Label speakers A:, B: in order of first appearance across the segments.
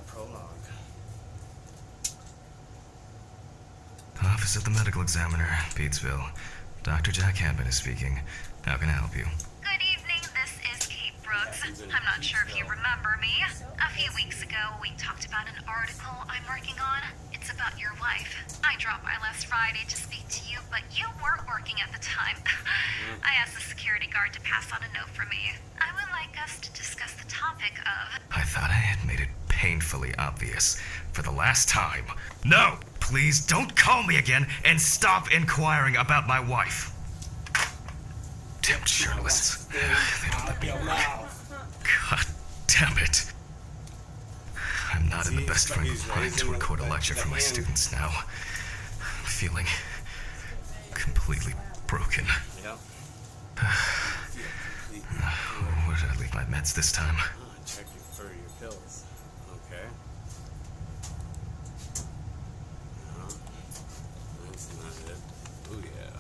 A: prologue.
B: Office of the Medical Examiner, Pete'sville. Dr. Jack Hampton is speaking. How can I help you?
C: Good evening, this is Kate Brooks. I'm not sure if you remember me. A few weeks ago, we talked about an article I'm working on. It's about your wife. I dropped by last Friday to speak to you, but you weren't working at the time. I asked the security guard to pass on a note for me. I would like us to discuss the topic of...
B: I thought I had made it painfully obvious for the last time. No! Please don't call me again and stop inquiring about my wife. Damn journalists. They don't let me work. God damn it. I'm not in the best frame of mind to record a lecture for my students now. I'm feeling completely broken. Where did I leave my meds this time?
A: Check for your pills. Okay. No, that's not it. Oh yeah.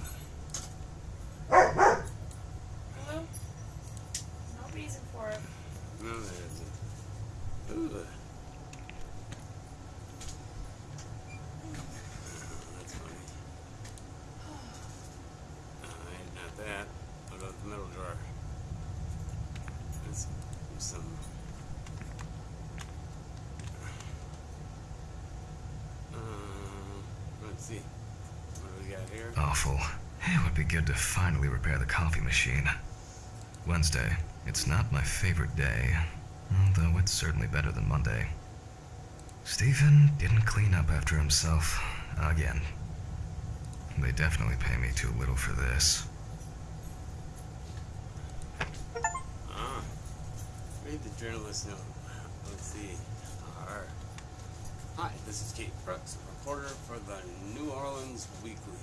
D: Hello? No reason for it.
A: No, there isn't. Ooh. That's funny. Alright, not that. What about the middle drawer? That's some... let's see. What do we got here?
B: Awful. It would be good to finally repair the coffee machine. Wednesday. It's not my favorite day, though it's certainly better than Monday. Stephen didn't clean up after himself again. They definitely pay me too little for this.
A: Read the journalist note. Let's see. Alright. Hi, this is Kate Brooks, reporter for the New Orleans Weekly.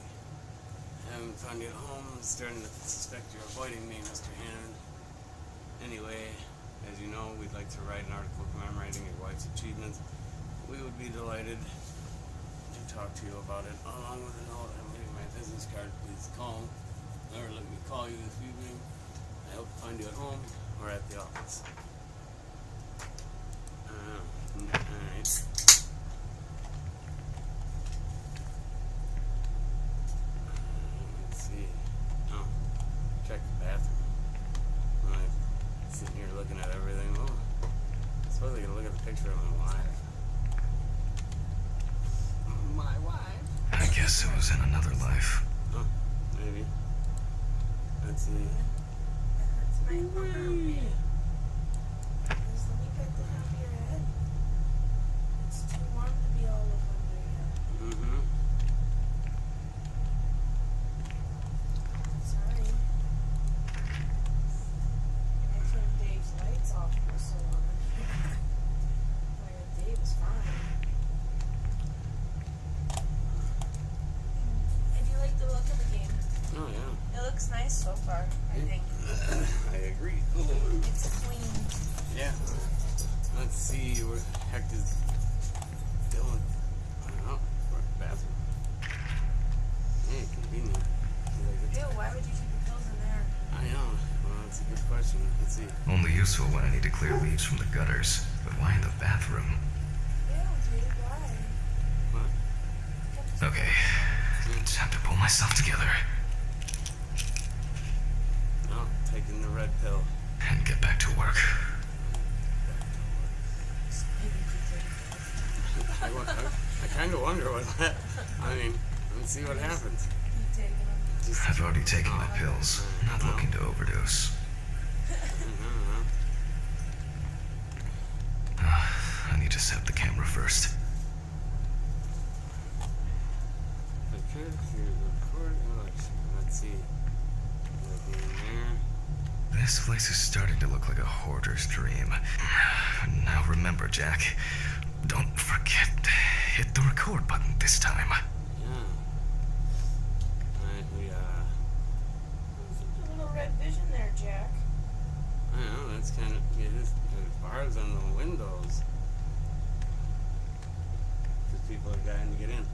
A: I haven't found you at home. I'm starting to suspect you're avoiding me, Mr. Hannon. Anyway, as you know, we'd like to write an article commemorating your wife's achievements. We would be delighted to talk to you about it, along with a note. I'm leaving my business card. Please call or let me call you this evening. I hope to find you at home or at the office. Alright. Let's see. Oh, check the bathroom. I'm sitting here looking at everything. Oh, I suppose I gotta look at the picture of my wife. My wife?
B: I guess it was in another life.
A: Oh, maybe. Let's see.
D: That hurts my arm. Just let me put the top of your head. It's too warm to be all up under you.
A: Mm-hmm.
D: Sorry. I turned Dave's lights off for so long. Dave is fine. I do like the look of the game.
A: Oh, yeah.
D: It looks nice so far, I think.
A: I agree.
D: It's clean.
A: Yeah. Let's see, where the heck is Dylan? I don't know. We're at the bathroom. Hey, convenient.
D: Ew, why would you keep your pills in there?
A: I know. Well, that's a good question. Let's see.
B: Only useful when I need to clear leaves from the gutters. But why in the bathroom?
D: Ew, dude, why?
A: What?
B: Okay, time to pull myself together
A: Oh, taking the red pill.
B: and get back to work.
A: I kind of wonder what that... I mean, let's see what happens.
D: Keep taking them.
A: Just...
B: I've already taken my pills. Not looking to overdose. I need to set the camera first.
A: Okay, record election. Let's see. Nothing in there.
B: This place is starting to look like a hoarder's dream. Now remember, Jack, don't forget to hit the record button this time.
A: Yeah. Alright,
D: There's a little red vision there, Jack.
A: I don't know, that's kind of... Yeah, there's bars on the windows. Because people are dying to get in.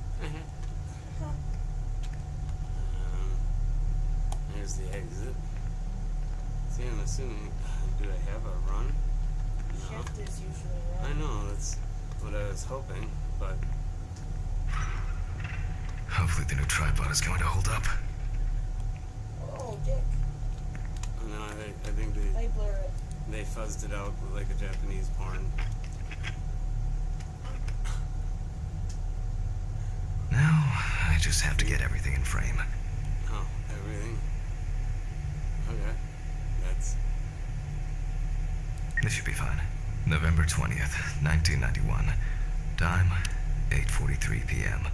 A: There's the exit. See, I'm assuming... Do I have a run? No.
D: Shift is usually
A: I
D: red.
A: know, that's... what I was hoping, but
B: Hopefully the new tripod is going to hold up.
D: Oh, dick.
A: no, I think
D: I blur it.
A: they fuzzed it out with like a Japanese porn.
B: Now, I just have to get everything in frame.
A: Oh, everything? Okay. That's...
B: This should be fine. November 20th, 1991. Time, 8:43 p.m.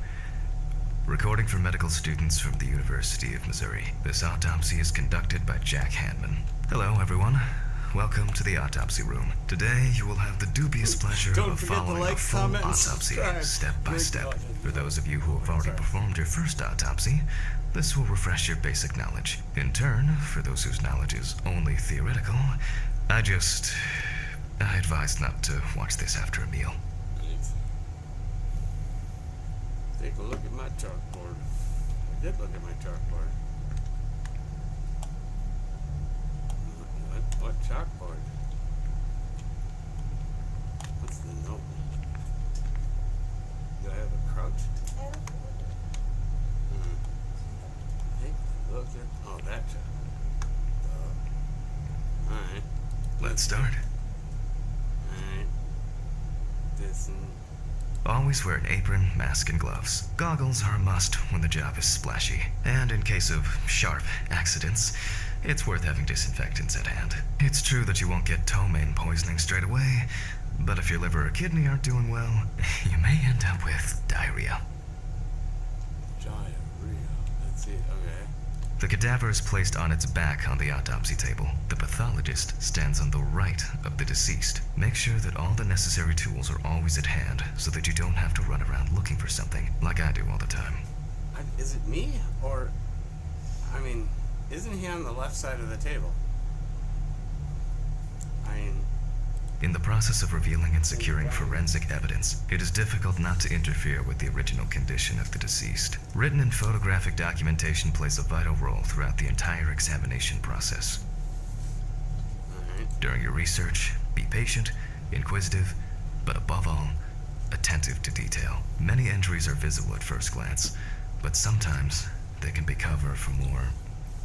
B: Recording for medical students from the University of Missouri. This autopsy is conducted by Jack Hanman. Hello, everyone. Welcome to the autopsy room. Today, you will have the dubious pleasure
A: Don't
B: of
A: forget to
B: following
A: like,
B: a full
A: comment, and
B: autopsy,
A: subscribe.
B: step by
A: Thank
B: step.
A: God.
B: For those of you who have already performed your first autopsy, this will refresh your basic knowledge. In turn, for those whose knowledge is only theoretical, I advise not to watch this after a meal.
A: Take a look at my chalkboard. I did look at my chalkboard. What chalkboard? What's the note? Do I have a crouch?
D: I don't know.
A: Take a look at... Oh, that chalkboard. Alright.
B: Let's start.
A: Alright. This and...
B: Always wear an apron, mask, and gloves. Goggles are a must when the job is splashy. And in case of sharp accidents, it's worth having disinfectants at hand. It's true that you won't get ptomaine poisoning straight away, but if your liver or kidney aren't doing well, you may end up with diarrhea.
A: Diarrhea. Let's see. Okay.
B: The cadaver is placed on its back on the autopsy table. The pathologist stands on the right of the deceased. Make sure that all the necessary tools are always at hand so that you don't have to run around looking for something, like I do all the time.
A: Is it me? Or... I mean, isn't he on the left side of the table? I mean...
B: In the process of revealing and securing forensic evidence, it is difficult not to interfere with the original condition of the deceased. Written and photographic documentation plays a vital role throughout the entire examination process.
A: Alright.
B: During your research, be patient, inquisitive, but above all, attentive to detail. Many injuries are visible at first glance, but sometimes they can be cover for more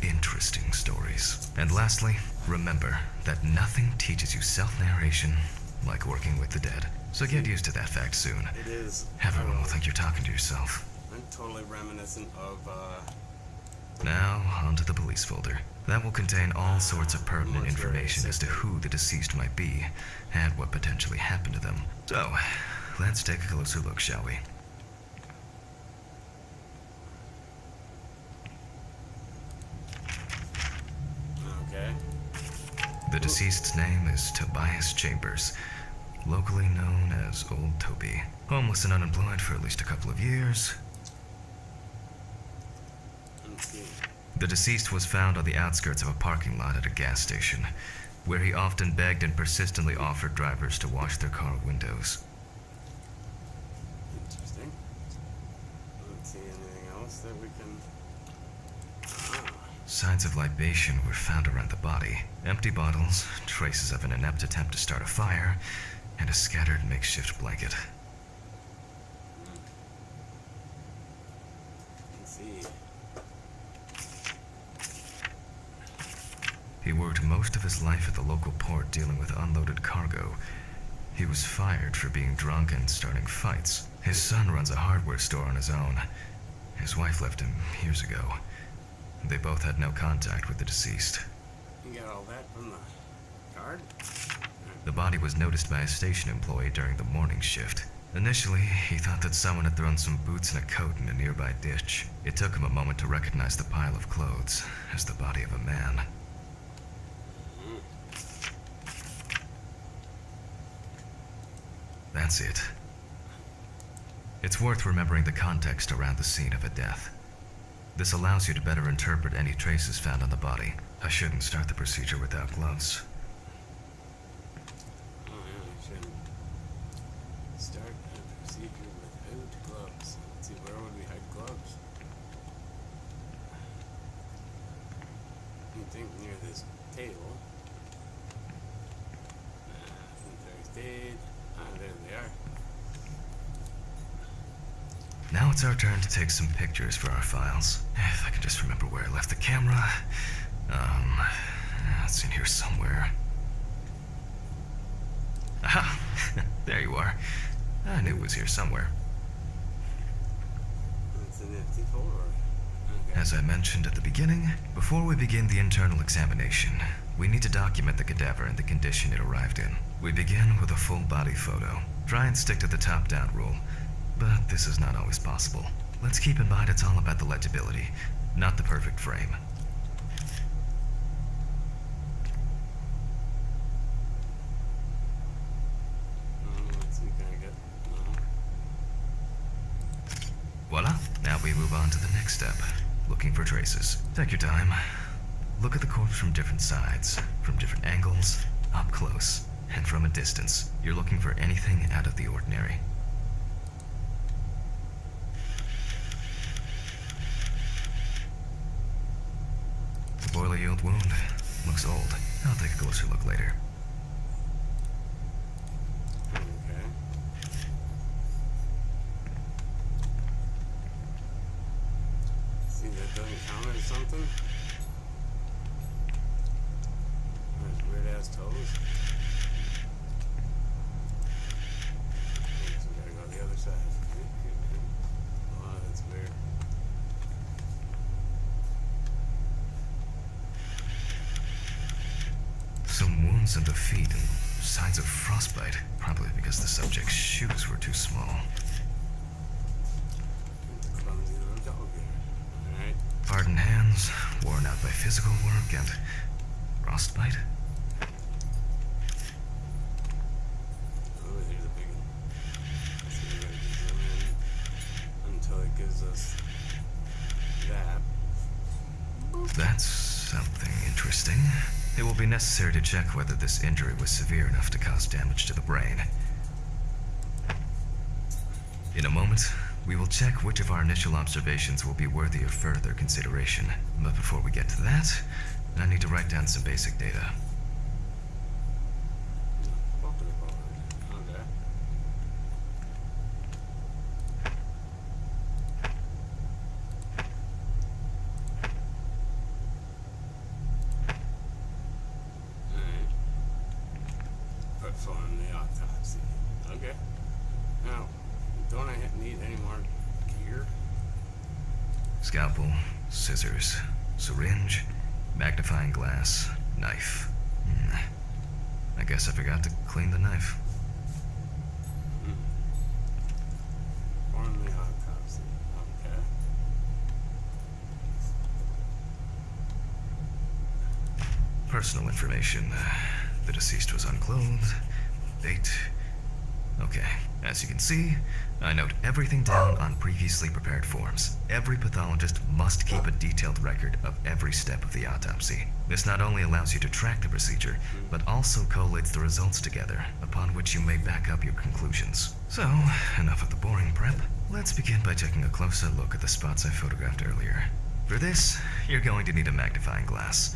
B: interesting stories. And lastly, remember that nothing teaches you self-narration like working with the dead. So get used to that fact soon.
A: It is...
B: Everyone will think you're talking to yourself.
A: I'm totally reminiscent of,
B: Now, onto the police folder. That will contain all sorts of pertinent information as to who the deceased might be and what potentially happened to them. So, let's take a closer look, shall we?
A: Okay.
B: The deceased's name is Tobias Chambers, locally known as Old Toby. Homeless and unemployed for at least a couple of years.
A: Let's see.
B: The deceased was found on the outskirts of a parking lot at a gas station, where he often begged and persistently offered drivers to wash their car windows.
A: Interesting. Let's see, anything else that we can...
B: Signs of libation were found around the body. Empty bottles, traces of an inept attempt to start a fire, and a scattered makeshift blanket.
A: Let's see.
B: He worked most of his life at the local port dealing with unloaded cargo. He was fired for being drunk and starting fights. His son runs a hardware store on his own. His wife left him years ago. They both had no contact with the deceased.
A: You got all that from the card?
B: The body was noticed by a station employee during the morning shift. Initially, he thought that someone had thrown some boots and a coat in a nearby ditch. It took him a moment to recognize the pile of clothes as the body of a man. That's it. It's worth remembering the context around the scene of a death. This allows you to better interpret any traces found on the body. I shouldn't start the procedure without gloves.
A: Oh, yeah, I shouldn't start a procedure without gloves. Let's see, where would we hide gloves? You think near this table. First aid. Ah, there they are.
B: it's our turn to take some pictures for our files. If I can just remember where I left the camera. It's in here somewhere. Aha! There you are. I knew it was here somewhere.
A: It's an empty folder. Okay.
B: As I mentioned at the beginning, before we begin the internal examination, we need to document the cadaver and the condition it arrived in. We begin with a full body photo. Try and stick to the top-down rule, but this is not always possible. Let's keep in mind it's all about the legibility, not the perfect frame.
A: Let's see, can I get... No.
B: Voila, now we move on to the next step, looking for traces. Take your time. Look at the corpse from different sides, from different angles, up close, and from a distance. You're looking for anything out of the ordinary. The boiler yield wound looks old. I'll take a closer look later.
A: Okay. See, that doesn't count as something? Those weird-ass toes. So we gotta go to the other side. Oh, that's weird.
B: Some wounds on the feet and signs of frostbite, probably because the subject's shoes were too small.
A: It's a clumsy little dog there. Alright.
B: Hardened hands, worn out by physical work, and frostbite?
A: Oh, here's a big one. So we gotta just zoom in until it gives us that.
B: That's something interesting. It will be necessary to check whether this injury was severe enough to cause damage to the brain. In a moment, we will check which of our initial observations will be worthy of further consideration. But before we get to that, I need to write down some basic data.
A: Okay. Alright. Perform the autopsy. Okay. Now, don't I need any more gear?
B: Scalpel, scissors, syringe, magnifying glass, knife. I guess I forgot to clean the knife.
A: Perform the autopsy. Okay.
B: Personal information. The deceased was unclothed. Date. Okay, as you can see, I note everything down on previously prepared forms. Every pathologist must keep a detailed record of every step of the autopsy. This not only allows you to track the procedure, but also collates the results together, upon which you may back up your conclusions. So, enough of the boring prep. Let's begin by taking a closer look at the spots I photographed earlier. For this, you're going to need a magnifying glass.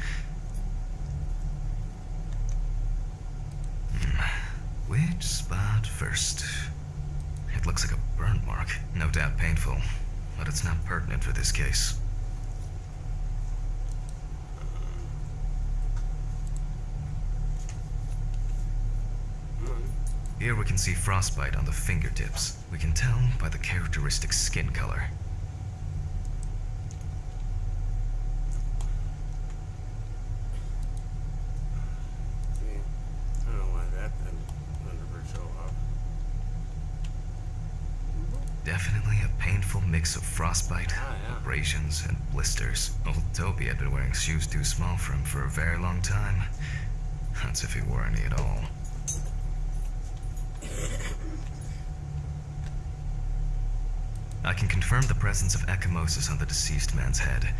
B: Which spot first? It looks like a burn mark. No doubt painful, but it's not pertinent for this case. Here we can see frostbite on the fingertips. We can tell by the characteristic skin color.
A: I don't know why that doesn't ever show up.
B: Definitely a painful mix of frostbite,
A: Yeah.
B: abrasions, and blisters. Old Toby had been wearing shoes too small for him for a very long time. That's if he wore any at all. I can confirm the presence of ecchymosis on the deceased man's head.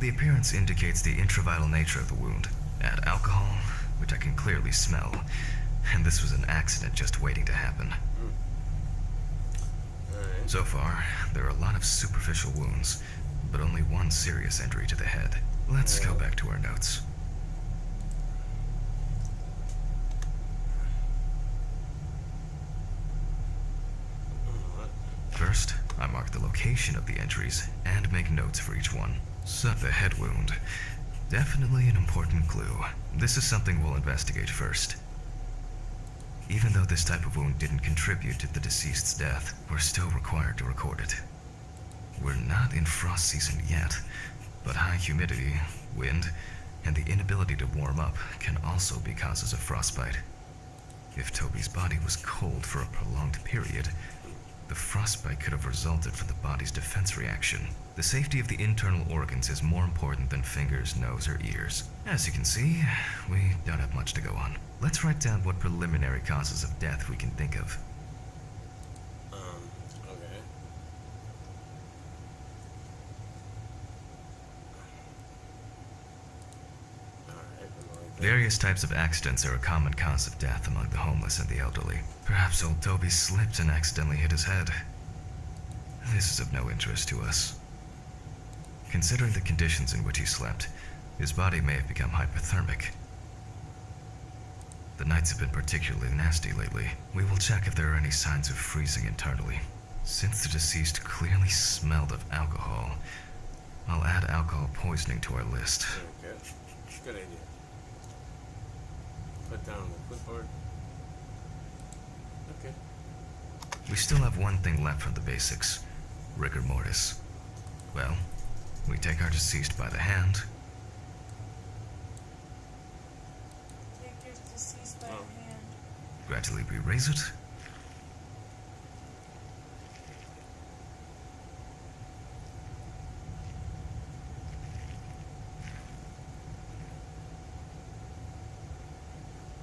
B: The appearance indicates the intravital nature of the wound. Add alcohol, which I can clearly smell, and this was an accident just waiting to happen.
A: Alright.
B: So far, there are a lot of superficial wounds, but only one serious injury to the head. Let's go back to our notes. First, I mark the location of the entries and make notes for each one. So the head wound. Definitely an important clue. This is something we'll investigate first. Even though this type of wound didn't contribute to the deceased's death, we're still required to record it. We're not in frost season yet, but high humidity, wind, and the inability to warm up can also be causes of frostbite. If Toby's body was cold for a prolonged period, the frostbite could have resulted from the body's defense reaction. The safety of the internal organs is more important than fingers, nose, or ears. As you can see, we don't have much to go on. Let's write down what preliminary causes of death we can think of.
A: Okay.
B: Various types of accidents are a common cause of death among the homeless and the elderly. Perhaps old Toby slipped and accidentally hit his head. This is of no interest to us. Considering the conditions in which he slept, his body may have become hypothermic. The nights have been particularly nasty lately. We will check if there are any signs of freezing internally. Since the deceased clearly smelled of alcohol, I'll add alcohol poisoning to our list.
A: Okay. Good idea. Put down the clipboard. Okay.
B: We still have one thing left from the basics. Rigor mortis. Well, we take our deceased by the hand.
D: Take your deceased by the hand.
B: Gradually we raise it.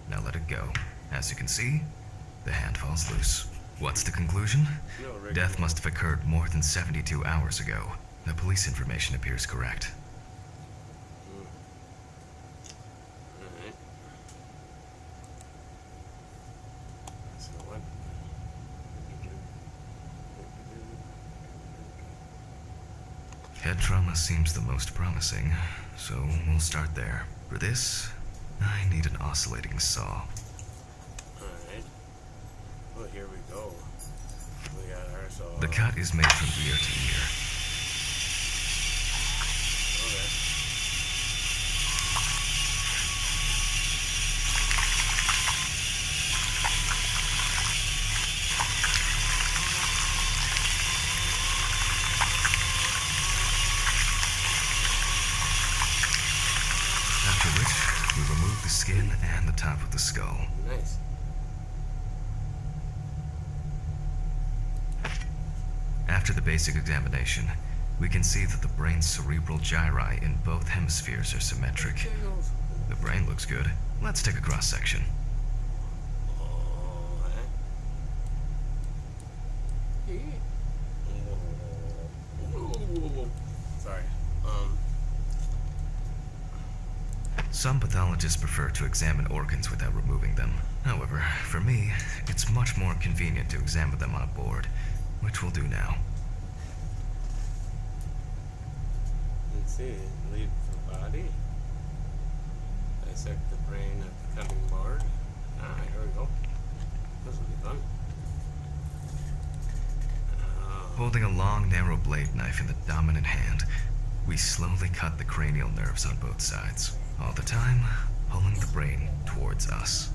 B: Now let it go. As you can see, the hand falls loose. What's the conclusion? Death must have occurred more than 72 hours ago. The police information appears correct.
A: Alright. So what?
B: Head trauma seems the most promising, so we'll start there. For this, I need an oscillating saw.
A: Alright. Well, here we go. We got our saw.
B: The cut is made from ear to ear.
A: Okay.
B: After which, we remove the skin and the top of the skull.
A: Nice.
B: After the basic examination, we can see that the brain's cerebral gyri in both hemispheres are symmetric. The brain looks good. Let's take a cross-section.
A: Sorry.
B: Some pathologists prefer to examine organs without removing them. However, for me, it's much more convenient to examine them on a board, which we'll do now.
A: Let's see. Leave the body. Dissect the brain at the cutting board. Alright, here we go. This will be fun.
B: Holding a long, narrow blade knife in the dominant hand, we slowly cut the cranial nerves on both sides, all the time pulling the brain towards us.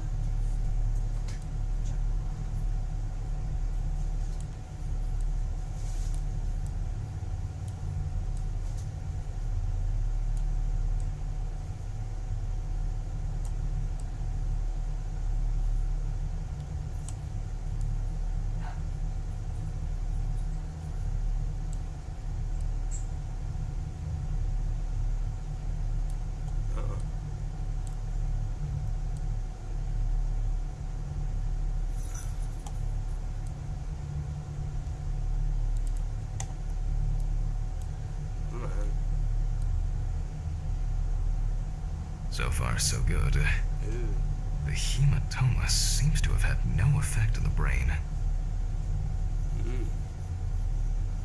B: So far, so good. The hematoma seems to have had no effect on the brain.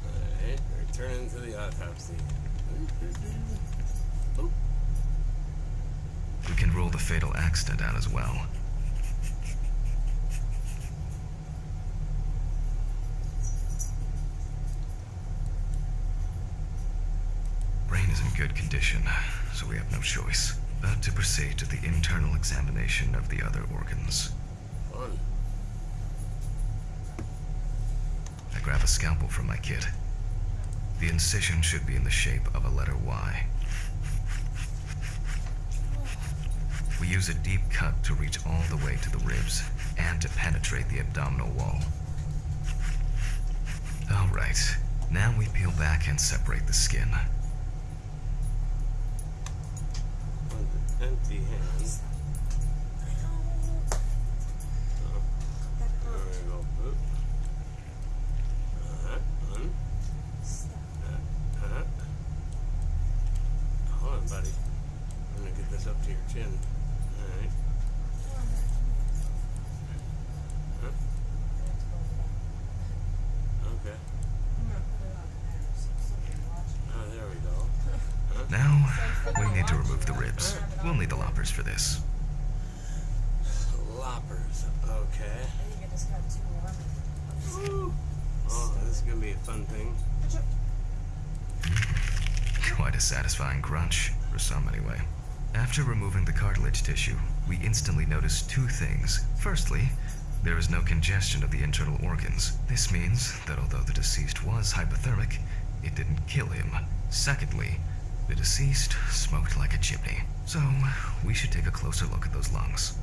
A: Alright, returning to the autopsy.
B: We can rule the fatal accident out as well. good condition, so we have no choice but to proceed to the internal examination of the other organs.
A: Fun.
B: I grab a scalpel from my kit. The incision should be in the shape of a letter Y. We use a deep cut to reach all the way to the ribs and to penetrate the abdominal wall. All right, now we peel back and separate the skin.
A: With empty hands. There we go. Oop. Hold on, buddy. I'm gonna get this up to your chin. Alright. Okay. Oh, there we go.
B: Now, we need to remove the ribs. We'll need the loppers for this.
A: Loppers. Okay. Woo. Oh, this is gonna be a fun thing.
B: Quite a satisfying crunch, for some anyway. After removing the cartilage tissue, we instantly notice two things. Firstly, there is no congestion of the internal organs. This means that although the deceased was hypothermic, it didn't kill him. Secondly, the deceased smoked like a chimney. So, we should take a closer look at those lungs.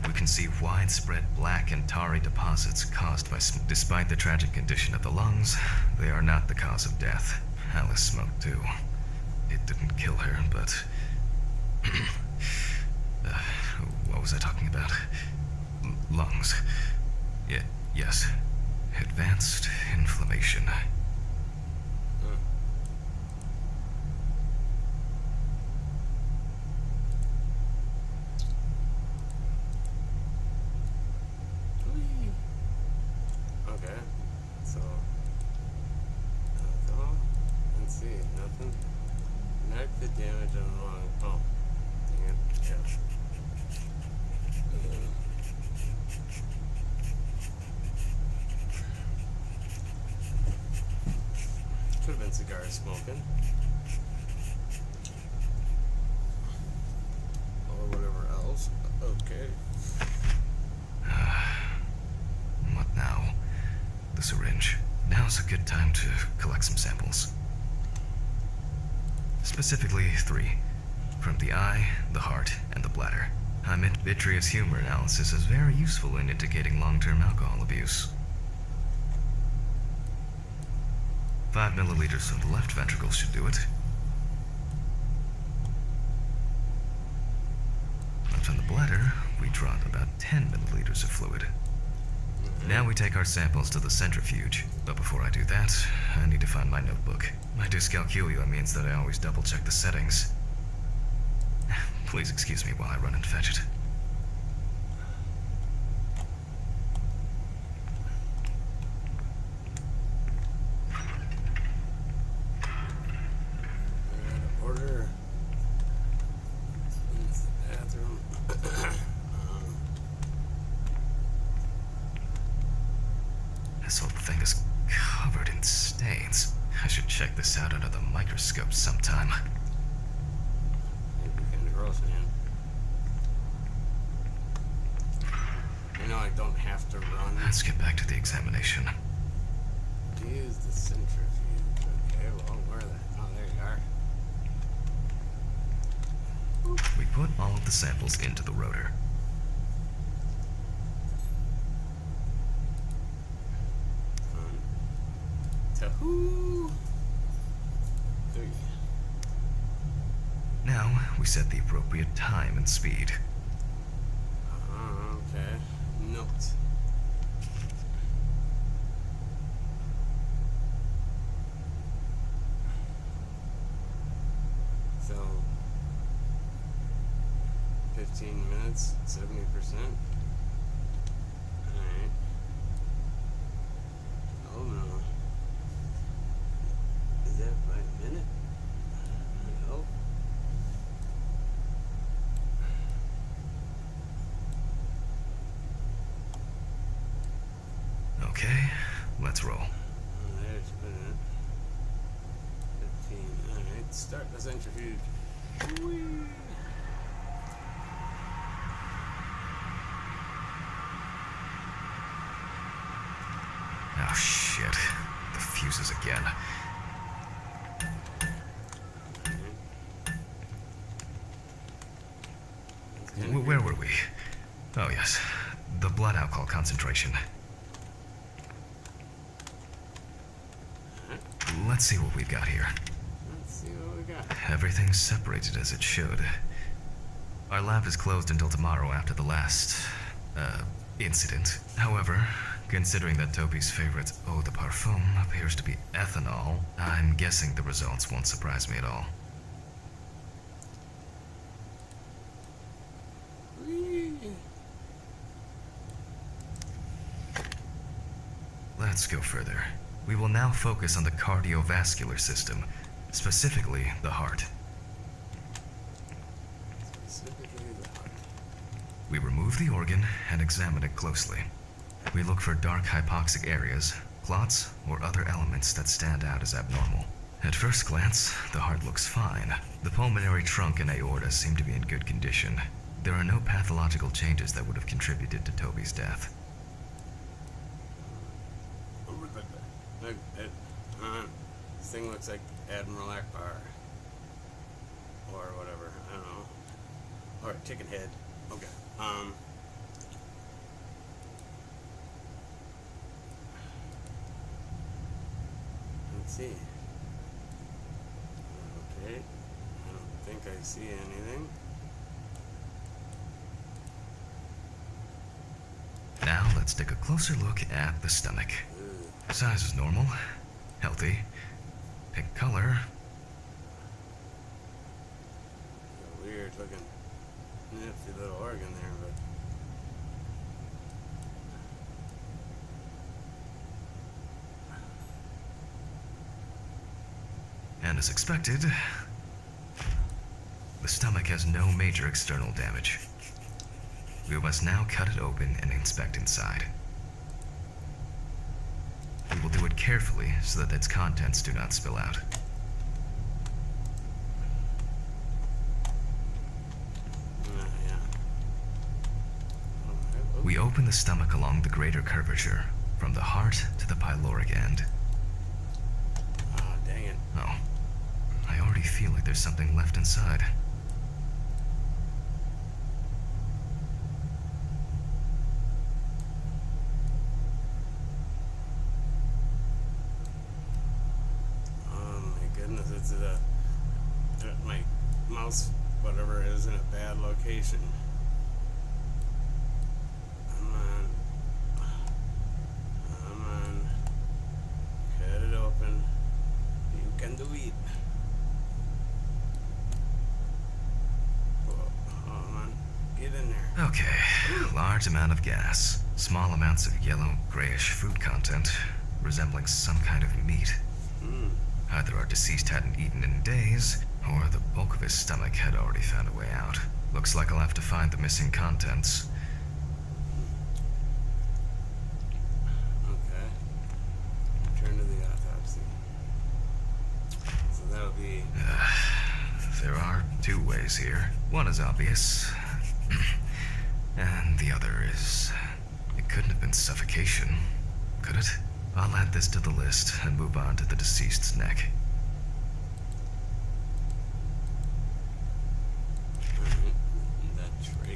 B: We can see widespread black and tarry deposits caused by smoke. Despite the tragic condition of the lungs, they are not the cause of death. Alice smoked too. It didn't kill her, but... what was I talking about? Lungs. Yes. Advanced inflammation.
A: Okay, so let's see, nothing. Mark the damage on the lung. Oh, dang it. Yeah. Could have been cigar smoking. Or whatever else. Okay.
B: What now? The syringe. Now's a good time to collect some samples. Specifically 3. From the eye, the heart, and the bladder. I meant vitreous humor analysis is very useful in indicating long-term alcohol abuse. 5 milliliters from the left ventricle should do it. And from the bladder, we draw about 10 milliliters of fluid. Now we take our samples to the centrifuge, but before I do that, I need to find my notebook. My dyscalculia means that I always double-check the settings. Please excuse me while I run and fetch it.
A: Order in the bathroom.
B: This whole thing is covered in stains. I should check this out under the microscope sometime.
A: It'd be kind of gross, man. You know, I don't have to run.
B: Let's get back to the examination.
A: Use the centrifuge. Okay, well, where are they? Oh, there you are.
B: We put all of the samples into the rotor.
A: Tahoo! 3.
B: Now, we set the appropriate time and speed.
A: Okay. Note. So, 15 minutes, 70%. Alright. Oh no. Is that by minute? No.
B: Okay, let's roll.
A: Oh, there minute. 15. Alright, start the centrifuge. Whee!
B: Oh shit. The fuses again. Where were we? Oh yes. The blood alcohol concentration. Let's see what we've got here.
A: Let's see what we got.
B: Everything's separated as it should. Our lab is closed until tomorrow after the last, incident. However, considering that Toby's favorite eau de parfum appears to be ethanol, I'm guessing the results won't surprise me at all.
A: Whee!
B: Let's go further. We will now focus on the cardiovascular system, specifically the heart.
A: Specifically the heart.
B: We remove the organ and examine it closely. We look for dark hypoxic areas, clots, or other elements that stand out as abnormal. At first glance, the heart looks fine. The pulmonary trunk and aorta seem to be in good condition. There are no pathological changes that would have contributed to Toby's death.
A: Look, this thing looks like Admiral Akbar. Or whatever, I don't know. Or chicken head. Okay. Let's see. Okay. I don't think I see anything.
B: Now let's take a closer look at the stomach. Size is normal, healthy, pink color.
A: A weird looking, nifty little organ there, but
B: And as expected, the stomach has no major external damage. We must now cut it open and inspect inside. We will do it carefully so that its contents do not spill out.
A: yeah.
B: We open the stomach along the greater curvature, from the heart to the pyloric end.
A: Ah, dang it.
B: Oh, I already feel like there's something left inside.
A: My mouse, whatever, is in a bad location. Come on. Cut it open. You can do it. Oh man, get in there.
B: Okay, large amount of gas, small amounts of yellow, grayish food content, resembling some kind of meat. Either our deceased hadn't eaten in days, or the bulk of his stomach had already found a way out. Looks like I'll have to find the missing contents.
A: Okay. Turn to the autopsy. So that'll be...
B: There are two ways here. One is obvious, and the other is... It couldn't have been suffocation, could it? I'll add this to the list and move on to the deceased's neck.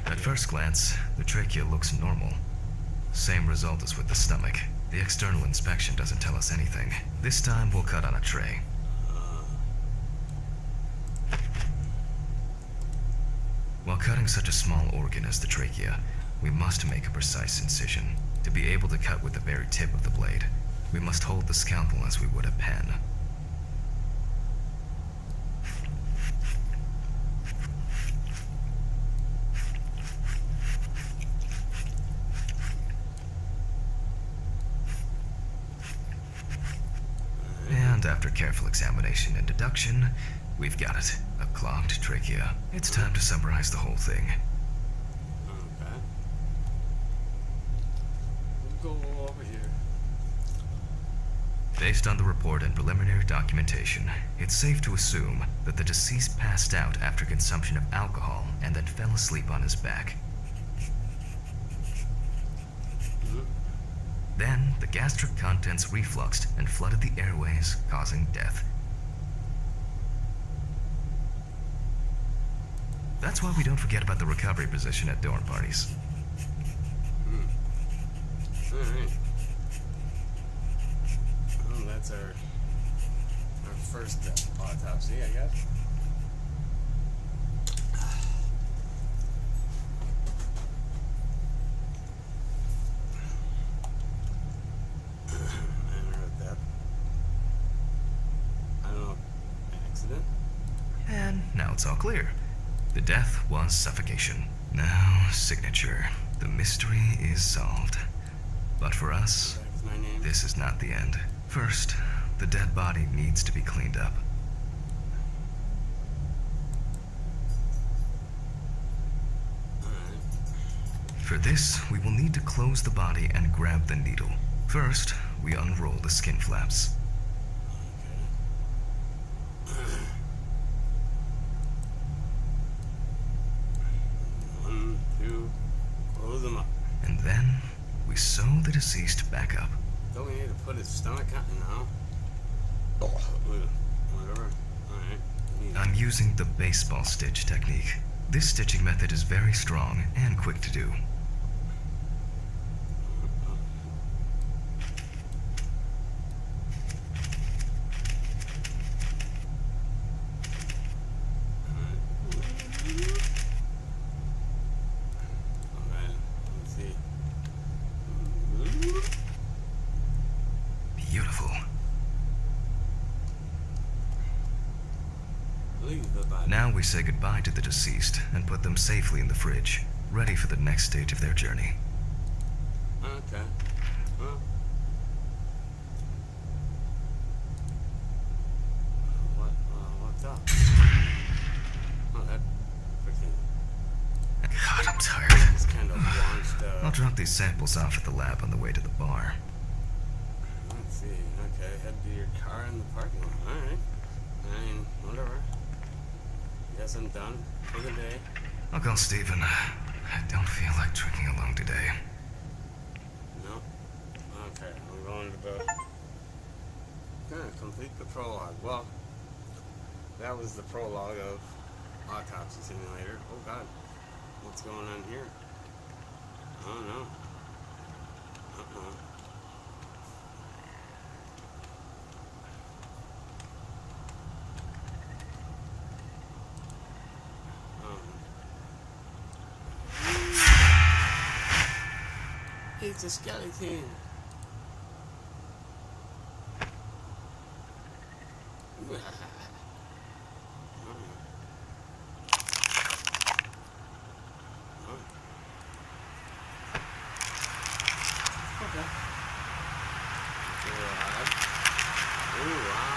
B: At first glance, the trachea looks normal. Same result as with the stomach. The external inspection doesn't tell us anything. This time we'll cut on a tray. While cutting such a small organ as the trachea, we must make a precise incision. To be able to cut with the very tip of the blade, we must hold the scalpel as we would a pen. And after careful examination and deduction, we've got it. A clogged trachea. It's time to summarize the whole thing.
A: Okay. We'll go over here.
B: Based on the report and preliminary documentation, it's safe to assume that the deceased passed out after consumption of alcohol and then fell asleep on his back. Then, the gastric contents refluxed and flooded the airways, causing death. That's why we don't forget about the recovery position at dorm parties.
A: Alright. Well, that's our first autopsy, I guess.
B: And now it's all clear. The death was suffocation. Now, signature. The mystery is solved. But for us, this is not the end. First, the dead body needs to be cleaned up. For this, we will need to close the body and grab the needle. First, we unroll the skin flaps.
A: Close them up.
B: And then, we sew the deceased back up.
A: Don't we need to put his stomach out now? Whatever. Alright.
B: I'm using the baseball stitch technique. This stitching method is very strong and quick to do. Beautiful. Now we say goodbye to the deceased and put them safely in the fridge, ready for the next stage of their journey.
A: Okay. Well. What's up? Oh, that freaking...
B: God, I'm tired.
A: It's kind of launched,
B: I'll drop these samples off at the lab on the way to the bar.
A: Let's see. Okay, head to your car in the parking lot. Alright. I mean, whatever. Guess I'm done for the day.
B: I'll call Steven. I don't feel like drinking alone today.
A: No? Okay, I'm going to bed. Gonna complete the prologue. Well, that was the prologue of Autopsy Simulator. Oh god. What's going on here? Oh no. Uh-oh. It's a skeleton. Okay. Ooh, wow.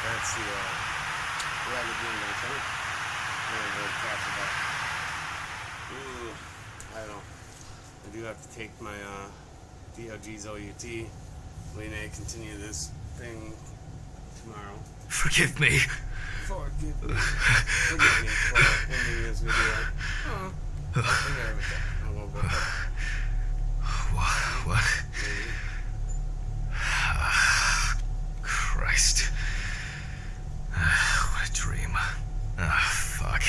A: That's the rabbit game antenna. Ooh, I don't know. I do have to take my DLG's OUT. We may continue this thing tomorrow.
B: Forgive me.
A: Forgive me for ending this video. I won't go back.
B: What? Christ. What a dream. Fuck.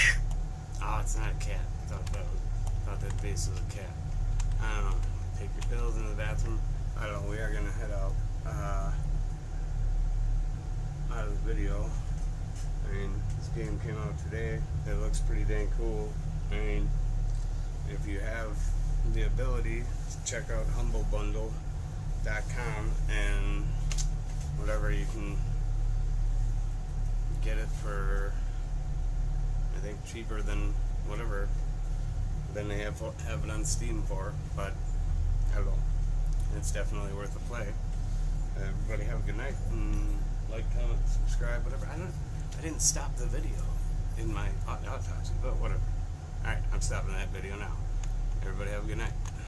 A: Oh, it's not a cat. I thought that base was a cat. I don't know. Take your pills in the bathroom. I don't know. We are gonna head out of the video. I mean, this game came out today. It looks pretty dang cool. I mean, if you have the ability, check out humblebundle.com. .com, and whatever, you can get it for, I think, cheaper than whatever than they have it on Steam for, but I don't know. It's definitely worth a play. Everybody have a good night, and like, comment, subscribe, whatever. I didn't stop the video in my autopsy, but whatever. Alright, I'm stopping that video now. Everybody have a good night.